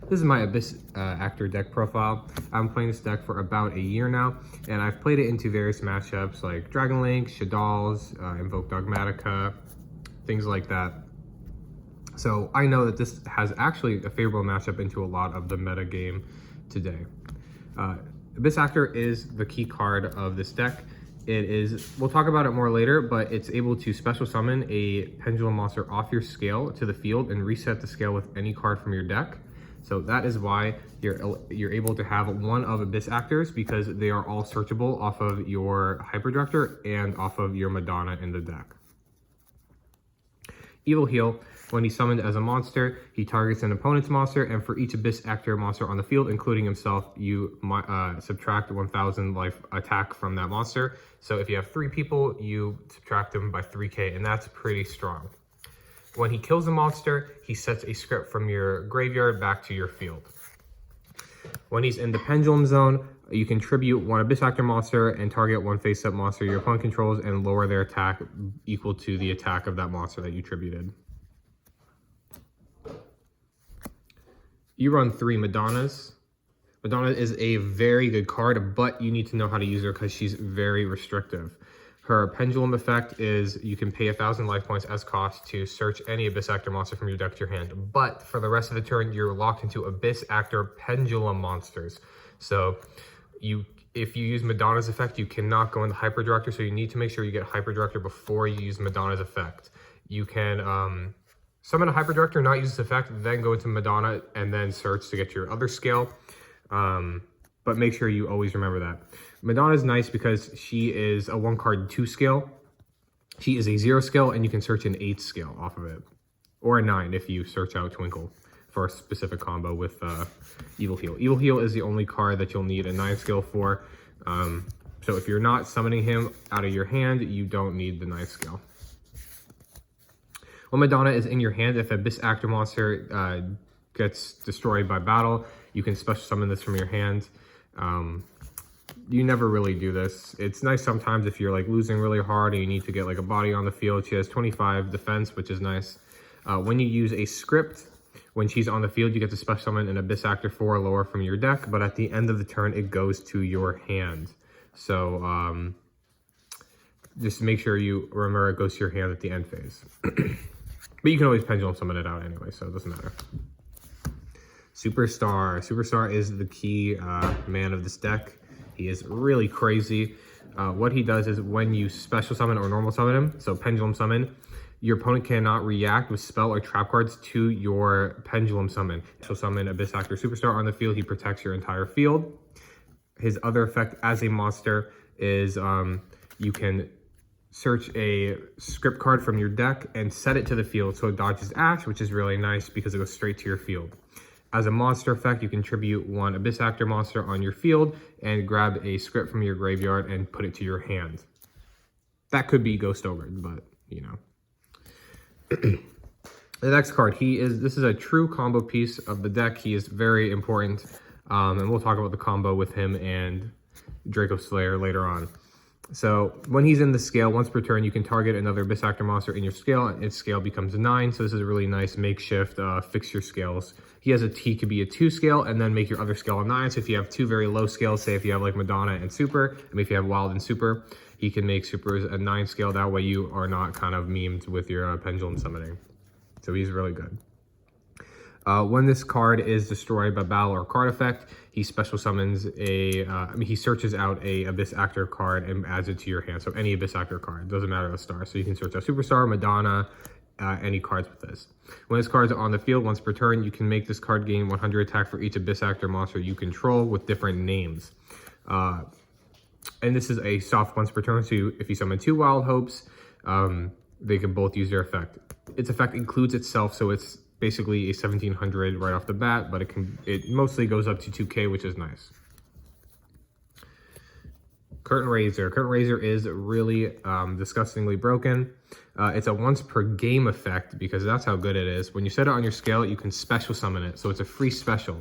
This is my Abyss Actor deck profile. I'm playing this deck for about a year now, and I've played it into various matchups like Dragon Link, Shaddolls, Invoke Dogmatica, things like that. So I know that this has actually a favorable matchup into a lot of the meta game today. Abyss Actor is the key card of this deck. It is, we'll talk about it more later, but it's able to special summon a pendulum monster off your scale to the field and reset the scale with any card from your deck. So that is why you're able to have one of Abyss Actors, because they are all searchable off of your Hyperdrector and off of your Madonna in the deck. Evil Heal, when he's summoned as a monster, he targets an opponent's monster, and for each Abyss Actor monster on the field, including himself, you subtract 1,000 life attack from that monster. So if you have 3 people, you subtract them by 3k, and that's pretty strong. When he kills a monster, he sets a script from your graveyard back to your field. When he's in the Pendulum Zone, you can tribute 1 Abyss Actor monster and target 1 face-up monster your opponent controls and lower their attack equal to the attack of that monster that you tributed. You run 3 Madonnas. Madonna is a very good card, but you need to know how to use her because she's very restrictive. Her pendulum effect is you can pay 1,000 life points as cost to search any Abyss Actor monster from your deck to your hand. But for the rest of the turn, you're locked into Abyss Actor pendulum monsters. So if you use Madonna's effect, you cannot go into Hyperdrector, so you need to make sure you get Hyperdrector before you use Madonna's effect. You can summon a Hyperdrector, not use this effect, then go into Madonna and then search to get your other scale. But make sure you always remember that. Madonna is nice because she is a 1-card 2 scale. She is a 0 scale, and you can search an 8 scale off of it. Or a 9 if you search out Twinkle for a specific combo with Evil Heal. Evil Heal is the only card that you'll need a 9 scale for. So if you're not summoning him out of your hand, you don't need the 9 scale. When Madonna is in your hand, if Abyss Actor monster gets destroyed by battle, you can special summon this from your hand. You never really do this. It's nice sometimes if you're like losing really hard and you need to get like a body on the field. She has 25 defense, which is nice. When you use a script, when she's on the field, you get to special summon an Abyss Actor 4 or lower from your deck, but at the end of the turn, it goes to your hand. So just make sure you remember it goes to your hand at the end phase. But you can always pendulum summon it out anyway, so it doesn't matter. Superstar. Superstar is the key man of this deck. He is really crazy. What he does is when you special summon or normal summon him, so pendulum summon, your opponent cannot react with spell or trap cards to your pendulum summon. So summon Abyss Actor Superstar on the field, he protects your entire field. His other effect as a monster is you can search a script card from your deck and set it to the field so it dodges Ash, which is really nice because it goes straight to your field. As a monster effect, you can tribute 1 Abyss Actor monster on your field and grab a script from your graveyard and put it to your hand. That could be Ghost Ogre, but you know. The next card, this is a true combo piece of the deck. He is very important, and we'll talk about the combo with him and Draco Slayer later on. So when he's in the scale, once per turn, you can target another Abyss Actor monster in your scale, and its scale becomes a 9. So this is a really nice makeshift fix your scales. He could be a 2 scale and then make your other scale a 9. So if you have 2 very low scales, say if you have like Madonna and Super, and if you have Wild and Super, he can make Supers a 9 scale. That way you are not kind of memed with your pendulum summoning. So he's really good. When this card is destroyed by battle or card effect, he special summons he searches out a Abyss Actor card and adds it to your hand. So any Abyss Actor card, doesn't matter the star. So you can search out Superstar, Madonna, any cards with this. When this card's on the field once per turn, you can make this card gain 100 attack for each Abyss Actor monster you control with different names. And this is a soft once per turn, so if you summon 2 Wild Hopes, they can both use their effect. Its effect includes itself, so it's basically a 1700 right off the bat, but it mostly goes up to 2k, which is nice. Curtain Raiser. Curtain Raiser is really disgustingly broken. It's a once per game effect because that's how good it is. When you set it on your scale, you can special summon it, so it's a free special.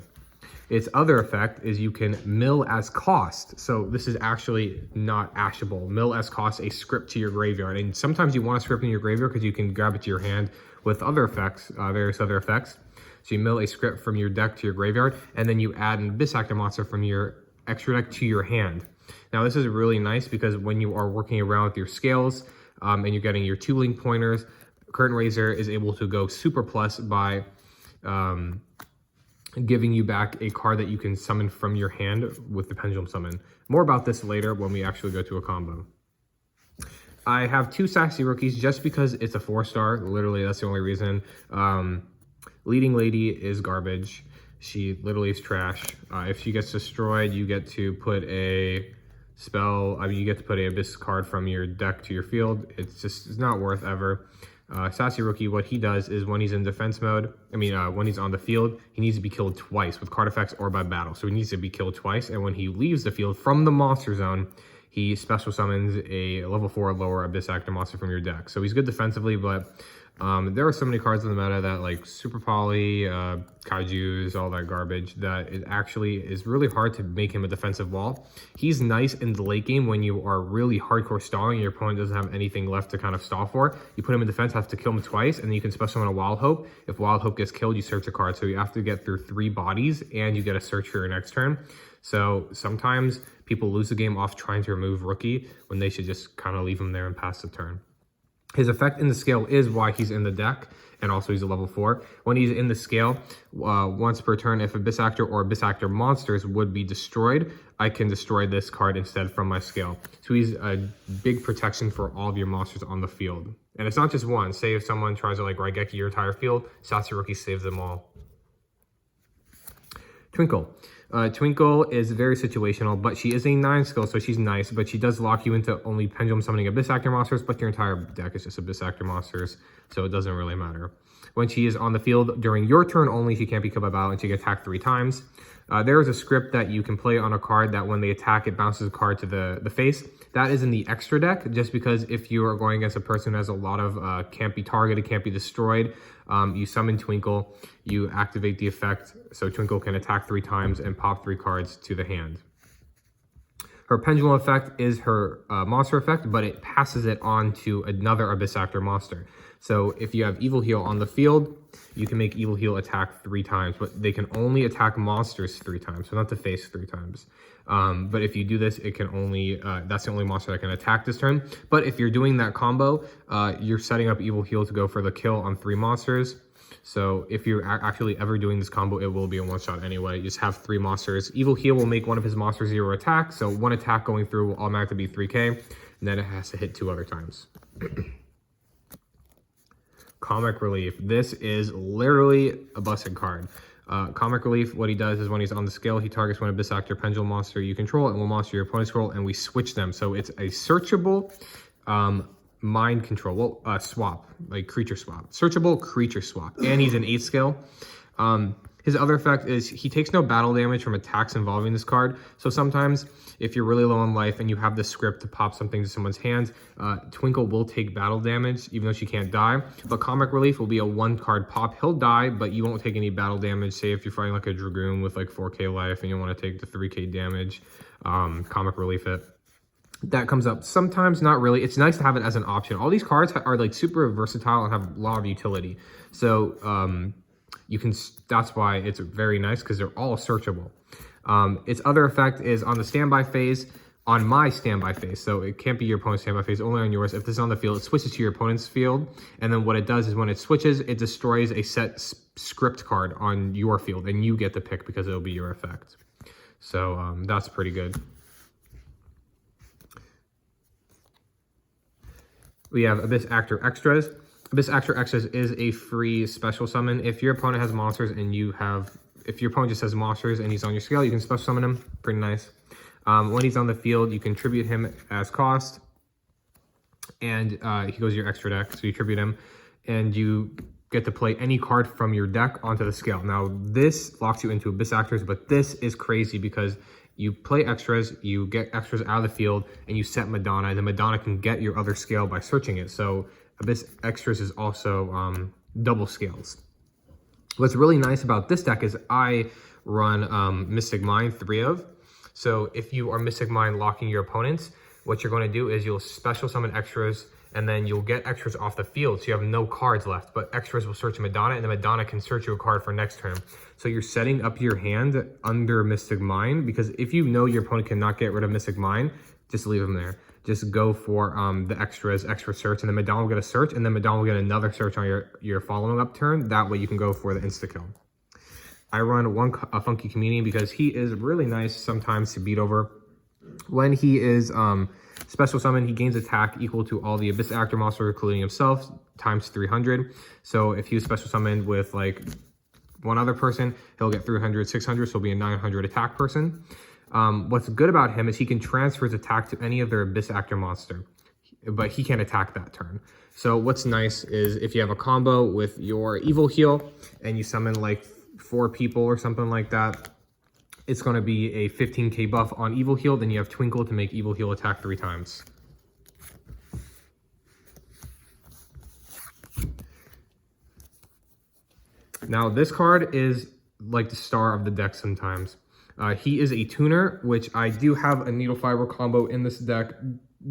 Its other effect is you can mill as cost. So this is actually not ashable. Mill as cost a script to your graveyard. And sometimes you want a script in your graveyard because you can grab it to your hand with other effects, various other effects. So you mill a script from your deck to your graveyard, and then you add an Abyss Actor monster from your extra deck to your hand. Now this is really nice because when you are working around with your scales and you're getting your 2 link pointers, Curtain Raiser is able to go super plus by giving you back a card that you can summon from your hand with the Pendulum Summon. More about this later when we actually go to a combo. I have 2 Sassy Rookies just because it's a 4-star. Literally, that's the only reason. Leading Lady is garbage. She literally is trash. If she gets destroyed, you get to put a spell. I mean, you get to put an Abyss card from your deck to your field. It's not worth ever. Sassy Rookie, what he does is when he's in defense mode, when he's on the field, he needs to be killed twice with card effects or by battle. So he needs to be killed twice. And when he leaves the field from the monster zone, he special summons a level 4 or lower Abyss Actor monster from your deck. So he's good defensively, but there are so many cards in the meta that like Super Poly, Kaijus, all that garbage, that it actually is really hard to make him a defensive wall. He's nice in the late game when you are really hardcore stalling and your opponent doesn't have anything left to kind of stall for. You put him in defense, have to kill him twice, and then you can special summon a Wild Hope. If Wild Hope gets killed, you search a card. So you have to get through 3 bodies and you get a search for your next turn. So sometimes people lose the game off trying to remove Rookie when they should just kind of leave him there and pass the turn. His effect in the scale is why he's in the deck, and also he's a level 4. When he's in the scale, once per turn, if Abyss Actor or Abyss Actor monsters would be destroyed, I can destroy this card instead from my scale. So he's a big protection for all of your monsters on the field. And it's not just one. Say if someone tries to like Raigeki your entire field, Sassy Rookie saves them all. Twinkle. Twinkle is very situational, but she is a 9 skill, so she's nice, but she does lock you into only Pendulum Summoning Abyss Actor monsters, but your entire deck is just Abyss Actor monsters, so it doesn't really matter. When she is on the field during your turn only, she can't be killed by battle and she can attack 3 times. There is a script that you can play on a card that when they attack, it bounces a card to the face. That is in the extra deck, just because if you are going against a person who has a lot of can't be targeted, can't be destroyed, you summon Twinkle, you activate the effect, so Twinkle can attack 3 times and pop 3 cards to the hand. Her Pendulum effect is her monster effect, but it passes it on to another Abyss Actor monster. So if you have Evil Heal on the field, you can make Evil Heal attack 3 times, but they can only attack monsters 3 times, so not the face 3 times. But if you do this, it can only, that's the only monster that can attack this turn. But if you're doing that combo, you're setting up Evil Heal to go for the kill on 3 monsters. So if you're actually ever doing this combo, it will be a 1-shot anyway. You just have 3 monsters. Evil Heal will make one of his monsters 0 attack, so 1 attack going through will automatically be 3k, and then it has to hit 2 other times. Comic Relief. This is literally a busted card. Comic Relief, what he does is when he's on the scale, he targets one Abyss Actor Pendulum monster you control and one monster your opponent control, and we switch them. So it's a searchable mind control, swap, like creature swap. Searchable creature swap. And he's an 8 scale. His other effect is he takes no battle damage from attacks involving this card. So sometimes if you're really low on life and you have the script to pop something to someone's hands, Twinkle will take battle damage even though she can't die. But Comic Relief will be a 1-card pop. He'll die, but you won't take any battle damage. Say if you're fighting like a Dragoon with like 4k life and you want to take the 3k damage, Comic Relief it. That comes up sometimes, not really. It's nice to have it as an option. All these cards are like super versatile and have a lot of utility. So you can, that's why it's very nice, because they're all searchable. Its other effect is on the standby phase, on my standby phase. So it can't be your opponent's standby phase, only on yours. If this is on the field, it switches to your opponent's field. And then what it does is when it switches, it destroys a set script card on your field, and you get the pick because it'll be your effect. So that's pretty good. We have Abyss Actor Extras. Abyss Actor Extras is a free special summon. If your opponent has monsters and you have, if your opponent just has monsters and he's on your scale, you can special summon him. Pretty nice. When he's on the field, you can tribute him as cost. And he goes to your extra deck, so you tribute him. And you get to play any card from your deck onto the scale. Now, this locks you into Abyss Actors, but this is crazy because you play extras, you get extras out of the field, and you set Madonna, and then Madonna can get your other scale by searching it. So Abyss Extras is also double scales. What's really nice about this deck is I run Mystic Mind 3 of. So if you are Mystic Mind locking your opponents, what you're going to do is you'll special summon extras, and then you'll get extras off the field, so you have no cards left, but extras will search Madonna, and the Madonna can search you a card for next turn. So you're setting up your hand under Mystic Mine, because if you know your opponent cannot get rid of Mystic Mine, just leave them there. Just go for the extra search, and then Madonna will get a search, and then Madonna will get another search on your following up turn. That way you can go for the insta-kill. I run a Funky Comedian because he is really nice sometimes to beat over. When he is special summon, he gains attack equal to all the Abyss Actor monsters, including himself, times 300. So if he was special summoned with like one other person, he'll get 300, 600, so he'll be a 900 attack person. What's good about him is he can transfer his attack to any of their Abyss Actor monster, but he can't attack that turn. So what's nice is if you have a combo with your Evil Heal and you summon like 4 people or something like that, it's going to be a 15k buff on Evil Heal. Then you have Twinkle to make Evil Heal attack 3 times. Now this card is like the star of the deck sometimes. He is a tuner, which I do have a Needle Fiber combo in this deck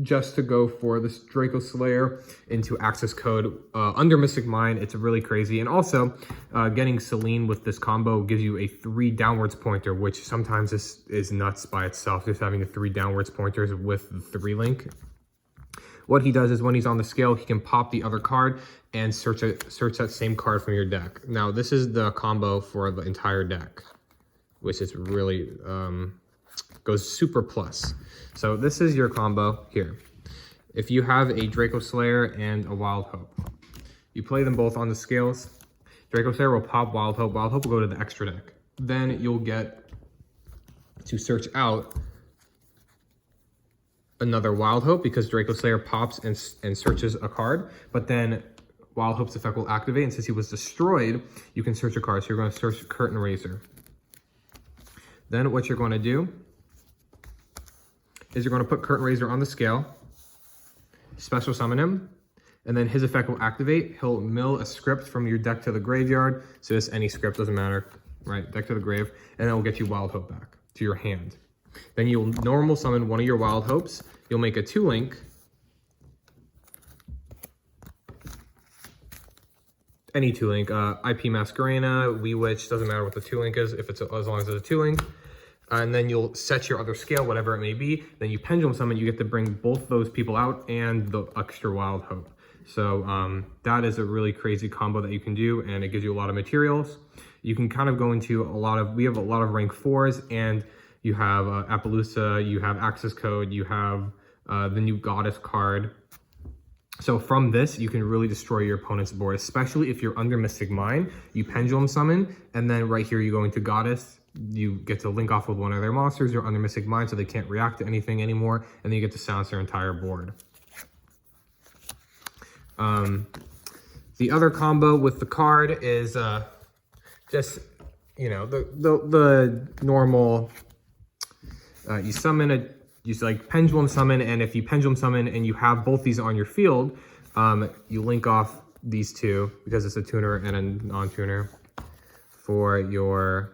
just to go for this Draco Slayer into access code under Mystic Mine. It's really crazy. And also, getting Celine with this combo gives you a 3 downwards pointer, which sometimes is nuts by itself, just having the 3 downwards pointers with the 3 link. What he does is when he's on the scale, he can pop the other card and search that same card from your deck. Now, this is the combo for the entire deck, which is really, goes super plus. So this is your combo here. If you have a Draco Slayer and a Wild Hope, you play them both on the scales. Draco Slayer will pop Wild Hope. Wild Hope will go to the extra deck. Then you'll get to search out another Wild Hope because Draco Slayer pops and searches a card, but then Wild Hope's effect will activate, and since he was destroyed, you can search a card. So you're going to search Curtain Raiser. Then what you're going to do is you're going to put Curtain Raiser on the scale, special summon him, and then his effect will activate. He'll mill a script from your deck to the graveyard. So just any script, doesn't matter, right? Deck to the grave, and then will get you Wild Hope back to your hand. Then you'll normal summon one of your Wild Hopes. You'll make a 2-link. Any 2-link, IP Masquerena, Wee Witch, doesn't matter what the 2-link is, if it's as long as it's a 2-link. And then you'll set your other scale, whatever it may be. Then you pendulum summon, you get to bring both those people out and the extra Wild Hope. So that is a really crazy combo that you can do, and it gives you a lot of materials. You can kind of go into we have a lot of rank 4s, and you have Appaloosa, you have Access Code, you have the new Goddess card. So from this, you can really destroy your opponent's board, especially if you're under Mystic Mine. You pendulum summon, and then right here you go into Goddess. You get to link off with one of their monsters. You're under Mystic Mine, so they can't react to anything anymore, and then you get to silence their entire board. The other combo with the card is just, you know, the normal. You summon you like pendulum summon, and if you pendulum summon and you have both these on your field, you link off these two because it's a tuner and a non-tuner for your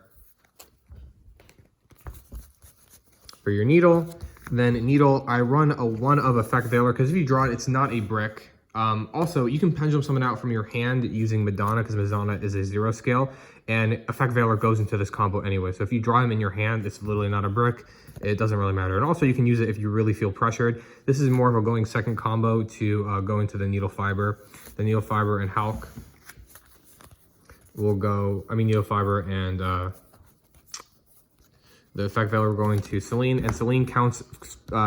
Needle. Then Needle, I run a 1 of Effect Veiler because if you draw it, it's not a brick. Also, you can pendulum summon out from your hand using Madonna because Madonna is a 0 scale, and Effect Veiler goes into this combo anyway. So if you draw him in your hand, it's literally not a brick. It doesn't really matter. And also, you can use it if you really feel pressured. This is more of a going second combo to go into the Needle Fiber. The Needle Fiber and Hulk will go, Needle Fiber and the Effect Veiler will go into Celine, and Celine counts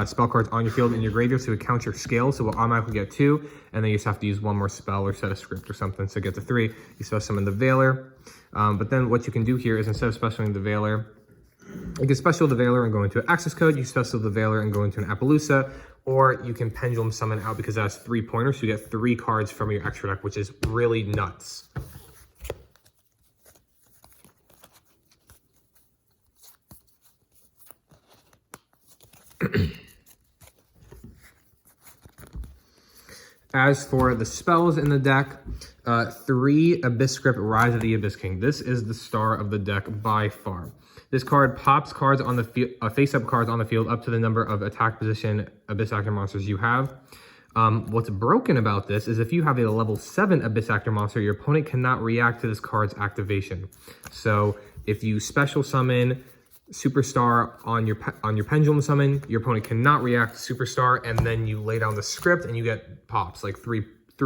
spell cards on your field in your graveyard, so it counts your scale, so we'll automatically get 2, and then you just have to use 1 more spell or set a script or something to get to 3. You special summon the Veiler, but then what you can do here is instead of specialing the Veiler, you can special the Veiler and go into an access code, you special the Veiler and go into an Appaloosa, or you can pendulum summon out because that's 3 pointers, so you get 3 cards from your extra deck, which is really nuts. As for the spells in the deck, 3 Abyss Script, Rise of the Abyss King. This is the star of the deck by far. This card pops cards on the field, face-up cards on the field up to the number of attack position Abyss Actor monsters you have. What's broken about this is if you have a level 7 Abyss Actor monster, your opponent cannot react to this card's activation. So if you special summon Superstar on your Pendulum summon, your opponent cannot react to Superstar, and then you lay down the script and you get pops, like three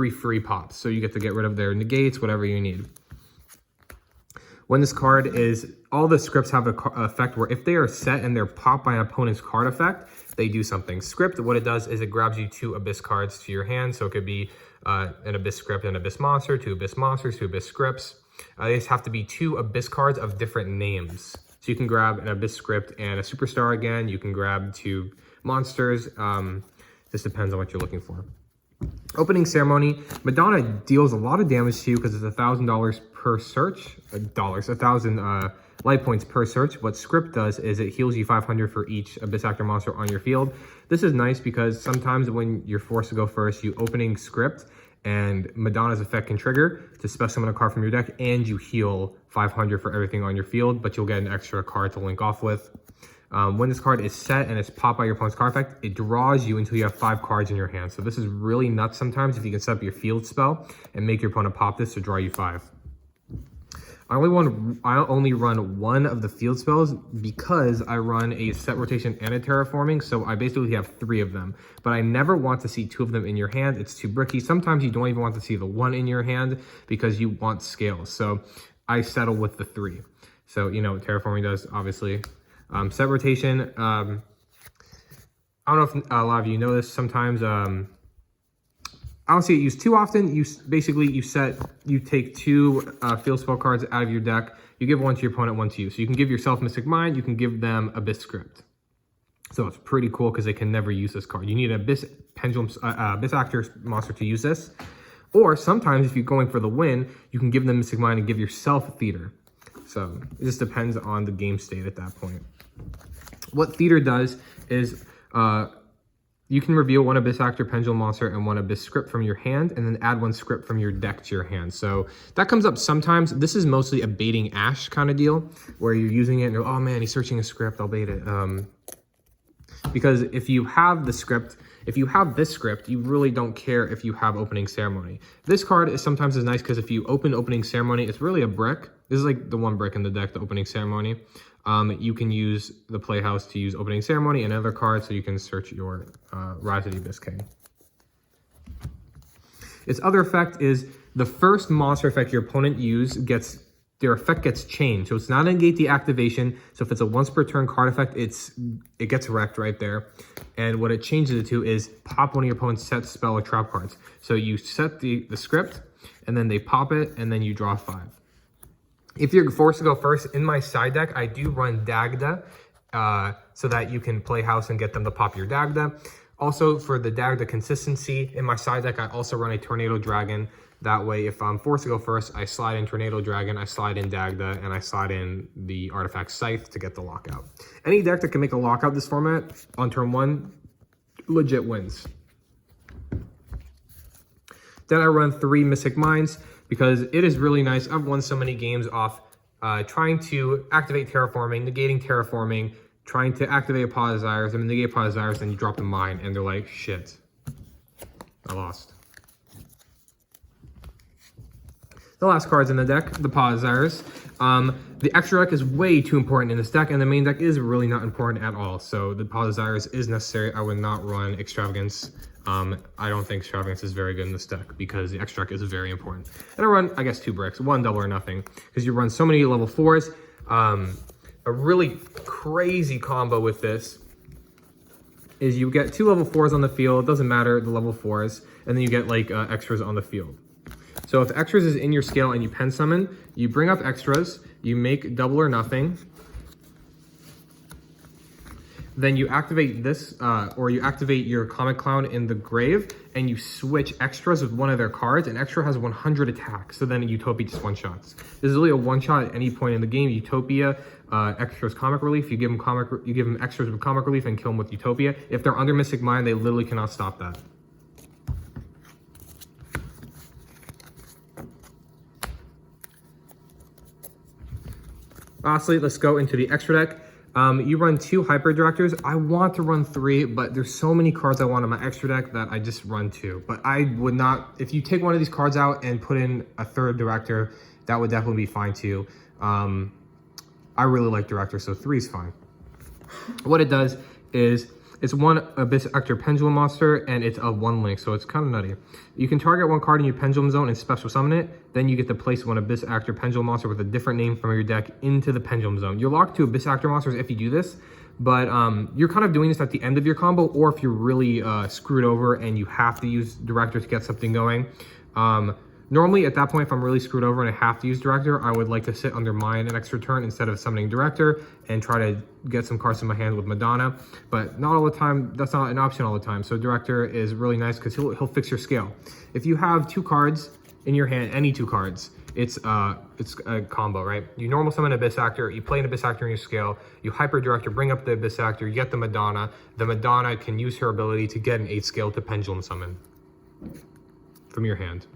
free pops. So you get to get rid of their negates, whatever you need. When this card is, all the scripts have an effect where if they are set and they're popped by an opponent's card effect, they do something. Script, what it does is it grabs you 2 Abyss cards to your hand. So it could be an Abyss script and Abyss monster, 2 Abyss monsters, 2 Abyss scripts. These have to be 2 Abyss cards of different names. So you can grab an Abyss script and a Superstar again. You can grab 2 monsters. This depends on what you're looking for. Opening Ceremony. Madonna deals a lot of damage to you because it's $1,000 per search. 1,000 life points per search. What Script does is it heals you 500 for each Abyss Actor monster on your field. This is nice because sometimes when you're forced to go first, you opening Script and Madonna's effect can trigger to special summon a card from your deck, and you heal 500 for everything on your field, but you'll get an extra card to link off with. When this card is set and it's popped by your opponent's card effect, it draws you until you have 5 cards in your hand. So this is really nuts sometimes if you can set up your field spell and make your opponent pop this to draw you 5. I only run 1 of the field spells because I run a set rotation and a terraforming, so I basically have 3 of them. But I never want to see 2 of them in your hand. It's too bricky. Sometimes you don't even want to see the 1 in your hand because you want scales. So I settle with the 3. So, you know what terraforming does, obviously. Set rotation, I don't know if a lot of you know this, sometimes I don't see it used too often. You take 2 field spell cards out of your deck, you give 1 to your opponent, 1 to you. So you can give yourself Mystic Mind, you can give them Abyss Script. So it's pretty cool because they can never use this card. You need an Abyss Actor monster to use this. Or sometimes if you're going for the win, you can give them Mystic Mind and give yourself Theater. So it just depends on the game state at that point. What Theater does is you can reveal 1 Abyss Actor Pendulum monster and 1 Abyss script from your hand, and then add 1 script from your deck to your hand. So that comes up sometimes. This is mostly a baiting Ash kind of deal, where you're using it and you're, oh man, he's searching a script, I'll bait it. Because if you have the script, if you have this script, you really don't care if you have Opening Ceremony. This card is sometimes nice because if you open Opening Ceremony, it's really a brick. This is like the 1 brick in the deck, the Opening Ceremony. You can use the Playhouse to use Opening Ceremony and other cards so you can search your Rise of the Abyss King. Its other effect is the first monster effect your opponent uses their effect gets changed. So it's not negate the activation. So if it's a once per turn card effect, it gets wrecked right there. And what it changes it to is pop 1 of your opponent's set, spell, or trap cards. So you set the script, and then they pop it, and then you draw 5. If you're forced to go first, in my side deck, I do run Dagda, so that you can play house and get them to pop your Dagda. Also, for the Dagda consistency, in my side deck, I also run a Tornado Dragon. That way, if I'm forced to go first, I slide in Tornado Dragon, I slide in Dagda, and I slide in the Artifact Scythe to get the lockout. Any deck that can make a lockout this format on turn 1 legit wins. Then I run 3 Mystic Minds because it is really nice. I've won so many games off trying to activate Terraforming, negating Terraforming, trying to activate a Pot of Desires, and negate Pot of Desires, then you drop the Mine, and they're like, shit, I lost. The last cards in the deck, the Pot of Desires. The extra deck is way too important in this deck, and the main deck is really not important at all. So the Pot of Desires is necessary. I would not run Extravagance. I don't think Extravagance is very good in this deck because the extra deck is very important. And I run, I guess, 2 bricks, 1 double or nothing, because you run so many level 4s. A really crazy combo with this is you get 2 level 4s on the field. It doesn't matter the level 4s, and then you get like extras on the field. So if extras is in your scale and you pen summon, you bring up extras, you make double or nothing, then you activate this, or you activate your Comic Clown in the grave, and you switch extras with 1 of their cards, and extra has 100 attack, so then Utopia just 1-shots. This is really a 1-shot at any point in the game. Utopia, extras Comic Relief, you give them extras with Comic Relief and kill them with Utopia. If they're under Mystic Mind, they literally cannot stop that. Lastly, let's go into the extra deck. You run 2 hyper directors. I want to run 3, but there's so many cards I want on my extra deck that I just run 2. But I would not, if you take one of these cards out and put in a 3rd director, that would definitely be fine too. I really like director, so 3 is fine. What it does is it's 1 Abyss Actor Pendulum monster, and it's a 1 link, so it's kind of nutty. You can target 1 card in your Pendulum Zone and special summon it. Then you get to place 1 Abyss Actor Pendulum monster with a different name from your deck into the Pendulum Zone. You're locked to Abyss Actor monsters if you do this, but you're kind of doing this at the end of your combo, or if you're really screwed over and you have to use Director to get something going. Normally, at that point, if I'm really screwed over and I have to use Director, I would like to sit under mine an extra turn instead of summoning Director and try to get some cards in my hand with Madonna. But not all the time. That's not an option all the time. So Director is really nice because he'll fix your scale. If you have 2 cards in your hand, any 2 cards, it's a combo, right? You normal summon Abyss Actor, you play an Abyss Actor in your scale, you hyper Director, bring up the Abyss Actor, you get the Madonna. The Madonna can use her ability to get an 8 scale to Pendulum Summon from your hand.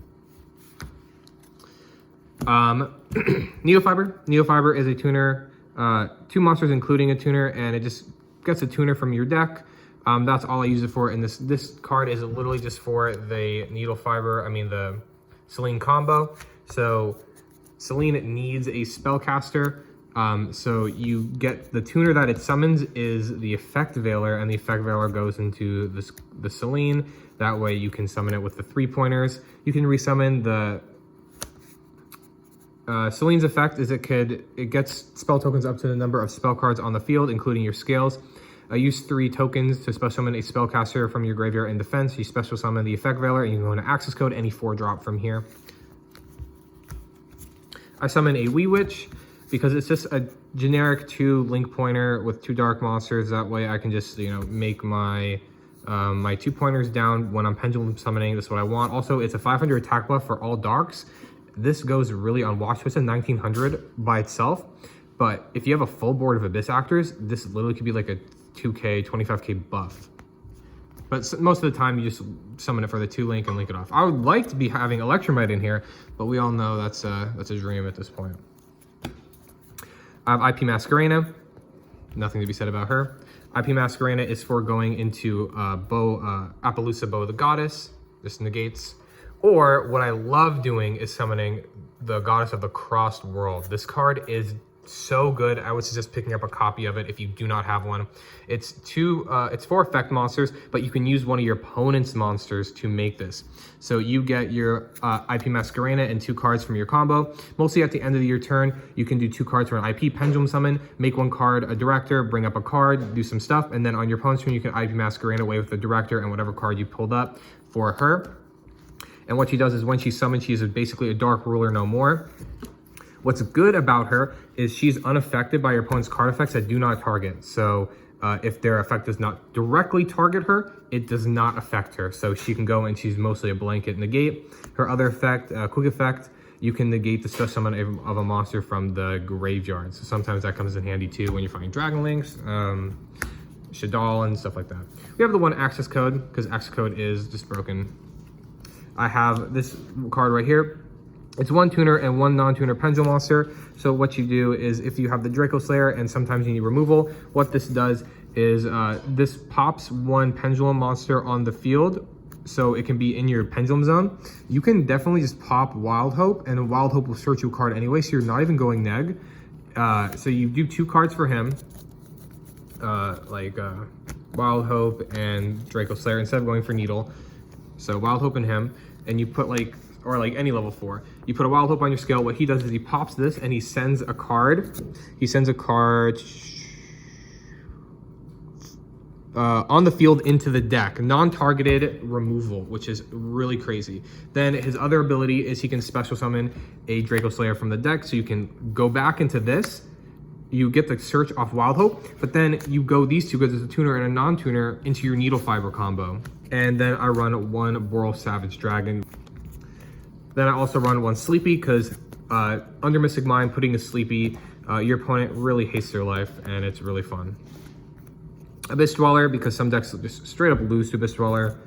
Needle Fiber is a tuner, 2 monsters including a tuner, and it just gets a tuner from your deck. That's all I use it for, and this card is literally just for the the Selene combo. So Selene needs a spellcaster, so you get the tuner that it summons is the Effect Veiler, and the Effect Veiler goes into the Selene. That way you can summon it with the 3 pointers. You can resummon the Selene's effect is it gets spell tokens up to the number of spell cards on the field, including your scales. Use 3 tokens to special summon a spellcaster from your graveyard in defense. You special summon the Effect Veiler, and you can go into access code any 4-drop from here. I summon a Wee Witch because it's just a generic 2 link pointer with 2 dark monsters. That way I can just make my my 2 pointers down when I'm pendulum summoning. That's what I want. Also, it's a 500 attack buff for all darks. This goes really unwatched. It's a 1900 by itself, but if you have a full board of Abyss Actors, this literally could be like a 2k, 25k buff. But most of the time, you just summon it for the 2 link and link it off. I would like to be having Electromite in here, but we all know that's a dream at this point. I have IP Masquerena. Nothing to be said about her. IP Masquerena is for going into Appaloosa Bow the Goddess. This negates. Or what I love doing is summoning the Goddess of the Crossed World. This card is so good. I would suggest picking up a copy of it if you do not have one. It's 4 effect monsters, but you can use one of your opponent's monsters to make this. So you get your IP Masquerena and 2 cards from your combo. Mostly at the end of your turn, you can do 2 cards for an IP Pendulum Summon, make 1 card a Director, bring up a card, do some stuff, and then on your opponent's turn, you can IP Masquerena away with the Director and whatever card you pulled up for her. And what she does is when she's summoned, she's basically a Dark Ruler no more. What's good about her is she's unaffected by your opponent's card effects that do not target. So if their effect does not directly target her, it does not affect her. So she can go and she's mostly a blanket negate. Her other effect, quick effect, you can negate the special summon of a monster from the graveyard. So sometimes that comes in handy too when you're fighting Dragon Links, Shadal, and stuff like that. We have the 1 access code because access code is just broken. I have this card right here. It's 1 tuner and 1 non-tuner pendulum monster. So what you do is if you have the Draco Slayer and sometimes you need removal, what this does is this pops 1 pendulum monster on the field. So it can be in your pendulum zone. You can definitely just pop Wild Hope, and Wild Hope will search you a card anyway, so you're not even going neg. So you do 2 cards for him, Wild Hope and Draco Slayer instead of going for Needle. So Wild Hope in him, and you put any level 4. You put a Wild Hope on your scale. What he does is he pops this and he sends a card. He sends a card on the field into the deck. Non-targeted removal, which is really crazy. Then his other ability is he can special summon a Draco Slayer from the deck. So you can go back into this. You get the search off Wild Hope, but then you go these 2 because it's a tuner and a non-tuner into your Needle Fiber combo. And then I run 1 Boral Savage Dragon. Then I also run 1 Sleepy because under Mystic Mind, putting a Sleepy, your opponent really hates their life and it's really fun. Abyss Dweller because some decks just straight up lose to Abyss Dweller.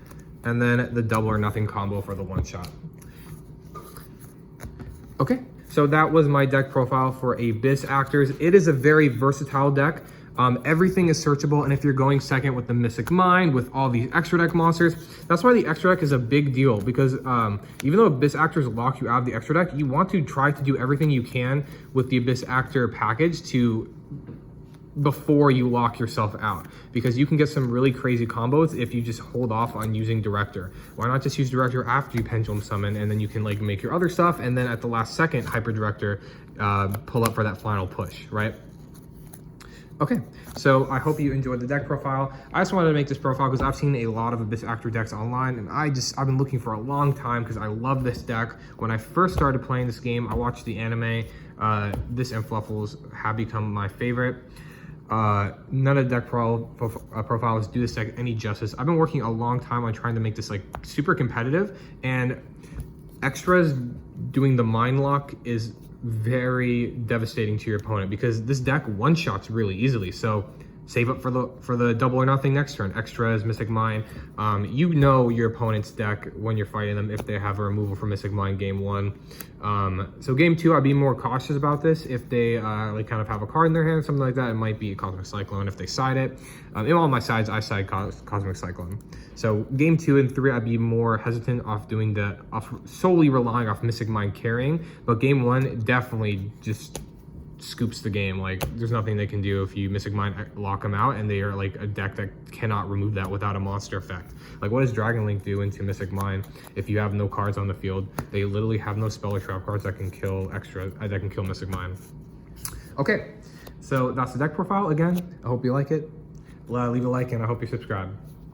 And then the double or nothing combo for the 1-shot. Okay, so that was my deck profile for Abyss Actors. It is a very versatile deck. Everything is searchable, and if you're going second with the Mystic Mind, with all these extra deck monsters, that's why the extra deck is a big deal, because even though Abyss Actors lock you out of the extra deck, you want to try to do everything you can with the Abyss Actor package before you lock yourself out, because you can get some really crazy combos if you just hold off on using Director. Why not just use Director after you Pendulum Summon, and then you can like make your other stuff, and then at the last second, Hyper Director pull up for that final push, right? Okay, so I hope you enjoyed the deck profile. I just wanted to make this profile because I've seen a lot of Abyss Actor decks online, and I've been looking for a long time because I love this deck. When I first started playing this game, I watched the anime. This and Fluffles have become my favorite. None of the deck profiles do this deck any justice. I've been working a long time on trying to make this like super competitive, and extras doing the Mind Lock is very devastating to your opponent because this deck one-shots really easily. So save up for the double or nothing next turn. Extras, Mystic Mind. You know your opponent's deck when you're fighting them if they have a removal from Mystic Mind game 1. So game 2, I'd be more cautious about this. If they like kind of have a card in their hand, something like that, it might be a Cosmic Cyclone if they side it. In all my sides, I side Cosmic Cyclone. So game 2 and 3, I'd be more hesitant off solely relying off Mystic Mind carrying. But game 1 definitely just scoops the game. Like there's nothing they can do if you Mystic Mind lock them out, and they are like a deck that cannot remove that without a monster effect. Like what does Dragon Link do into Mystic Mind if you have no cards on the field? They literally have no spell or trap cards that can kill that can kill Mystic Mind. Okay, so that's the deck profile. Again, I hope you like it. Leave a like, and I hope you subscribe.